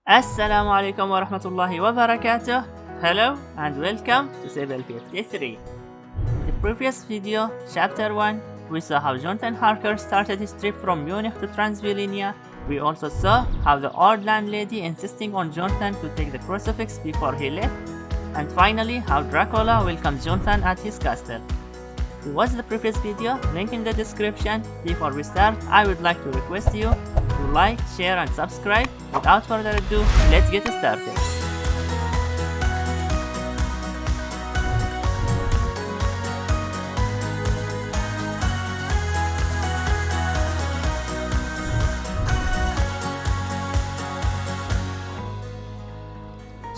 Assalamu alaikum wa rahmatullahi wa barakatuh. Hello and welcome to CIVIL53. In the previous video, chapter 1, we saw how Jonathan Harker started his trip from Munich to Transylvania. We also saw how the old landlady insisting on Jonathan to take the crucifix before he left. And finally, how Dracula welcomes Jonathan at his castle. To watch the previous video, link in the description. Before we start, I would like to request you to like, share and subscribe. Without further ado, let's get started.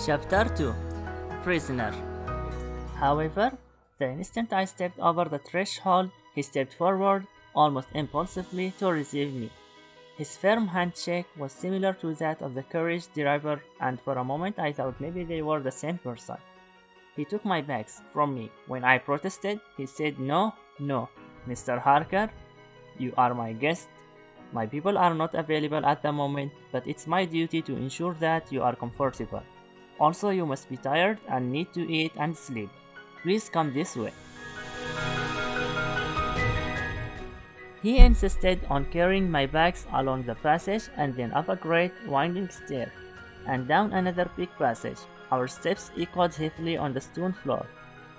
Chapter 2. Prisoner. However, the instant I stepped over the threshold, he stepped forward, almost impulsively, to receive me. His firm handshake was similar to that of the carriage driver, and for a moment I thought maybe they were the same person. He took my bags from me. When I protested, he said, No, Mr. Harker, you are my guest. My people are not available at the moment, but it's my duty to ensure that you are comfortable. Also, you must be tired and need to eat and sleep. Please come this way. He insisted on carrying my bags along the passage and then up a great winding stair and down another big passage. Our steps echoed heavily on the stone floor.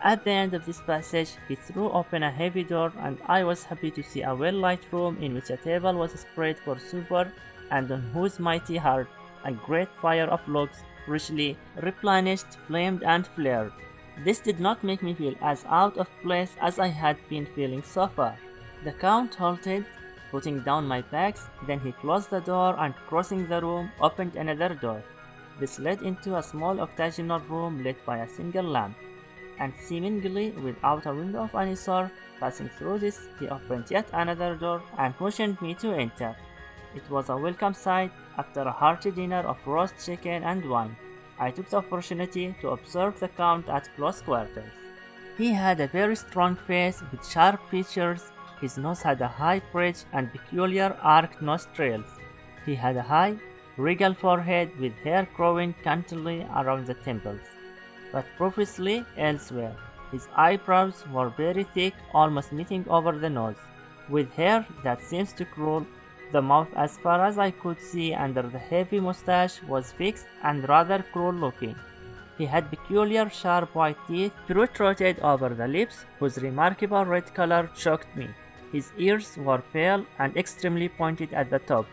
At the end of this passage, he threw open a heavy door, and I was happy to see a well-lighted room in which a table was spread for supper and on whose mighty hearth a great fire of logs, freshly replenished, flamed and flared. This did not make me feel as out of place as I had been feeling so far. The Count halted, putting down my bags, then he closed the door and crossing the room, opened another door. This led into a small octagonal room lit by a single lamp, and seemingly without a window of any sort. Passing through this, he opened yet another door and motioned me to enter. It was a welcome sight after a hearty dinner of roast chicken and wine. I took the opportunity to observe the Count at close quarters. He had a very strong face with sharp features. His nose had a high bridge and peculiar arched nostrils. He had a high, regal forehead with hair growing cantily around the temples, but profusely elsewhere. His eyebrows were very thick, almost meeting over the nose, with hair that seems to curl. The mouth, as far as I could see under the heavy mustache, was fixed and rather cruel looking. He had peculiar sharp white teeth protruded over the lips, whose remarkable red color shocked me. His ears were pale and extremely pointed at the top.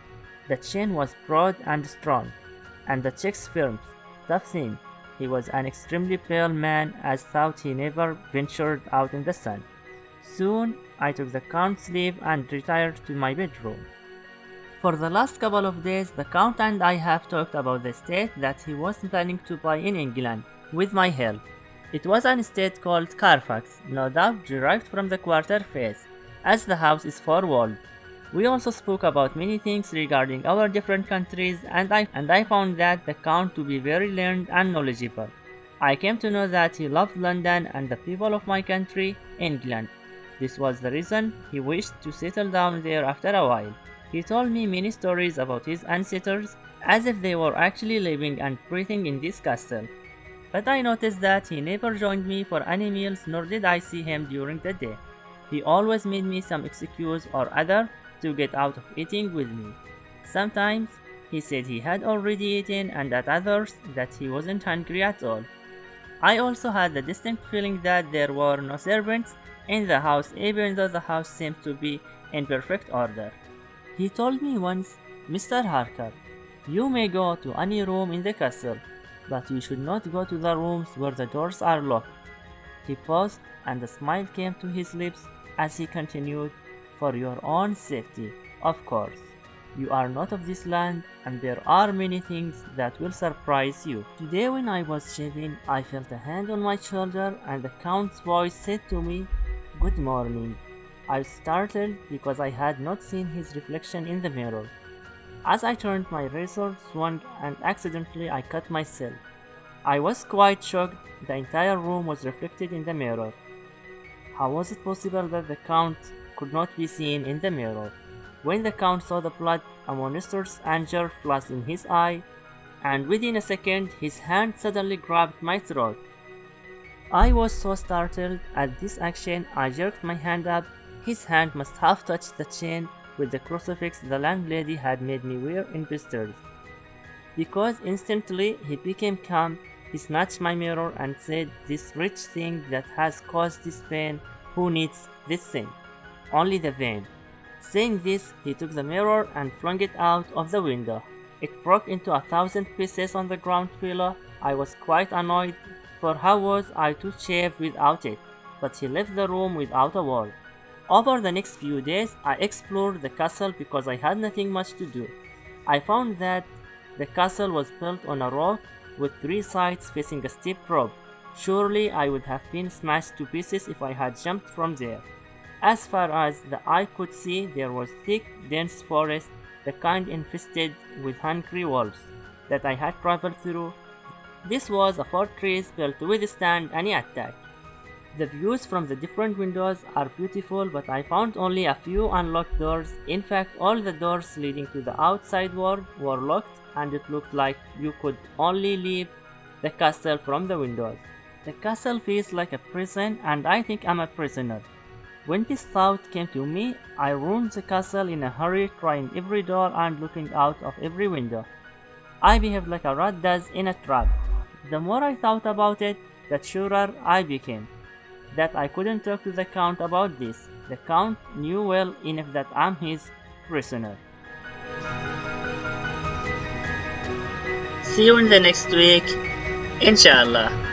The chin was broad and strong, and the cheeks firm, tough thin. He was an extremely pale man, as though he never ventured out in the sun. Soon I took the Count's leave and retired to my bedroom. For the last couple of days, the Count and I have talked about the estate that he was planning to buy in England, with my help. It was an estate called Carfax, no doubt derived from the quarter phase, as the house is four-walled. We also spoke about many things regarding our different countries, and I found that the Count to be very learned and knowledgeable. I came to know that he loved London and the people of my country, England. This was the reason he wished to settle down there after a while. He told me many stories about his ancestors, as if they were actually living and breathing in this castle. But I noticed that he never joined me for any meals, nor did I see him during the day. He always made me some excuse or other to get out of eating with me. Sometimes he said he had already eaten, and at others that he wasn't hungry at all. I also had the distinct feeling that there were no servants in the house, even though the house seemed to be in perfect order. He told me once, Mr. Harker, you may go to any room in the castle, but you should not go to the rooms where the doors are locked. He paused, and a smile came to his lips as he continued, For your own safety, of course. You are not of this land, and there are many things that will surprise you. Today when I was shaving, I felt a hand on my shoulder, and the Count's voice said to me, Good morning. I startled because I had not seen his reflection in the mirror. As I turned, my razor swung and accidentally I cut myself. I was quite shocked. The entire room was reflected in the mirror. How was it possible that the Count could not be seen in the mirror? When the Count saw the blood, a monstrous anger flashed in his eye. and within a second his hand suddenly grabbed my throat. I was so startled at this action I jerked my hand up. His hand must have touched the chain with the crucifix the landlady had made me wear in Bristol. Because instantly he became calm, he snatched my mirror and said, "This rich thing that has caused this pain, who needs this thing? Only the vain." Saying this, he took the mirror and flung it out of the window. It broke into 1,000 pieces on the ground below. I was quite annoyed, for how was I to shave without it? But he left the room without a word. Over the next few days, I explored the castle because I had nothing much to do. I found that the castle was built on a rock with 3 sides facing a steep drop. Surely I would have been smashed to pieces if I had jumped from there. As far as the eye could see, there was thick, dense forest, the kind infested with hungry wolves, that I had traveled through. This was a fortress built to withstand any attack. The views from the different windows are beautiful, but I found only a few unlocked doors. In fact, all the doors leading to the outside world were locked, and it looked like you could only leave the castle from the windows. The castle feels like a prison, and I think I'm a prisoner. When this thought came to me, I ruined the castle in a hurry, trying every door and looking out of every window. I behaved like a rat does in a trap. The more I thought about it, the surer I became that I couldn't talk to the Count about this. The Count knew well enough that I'm his prisoner. See you in the next week, inshallah.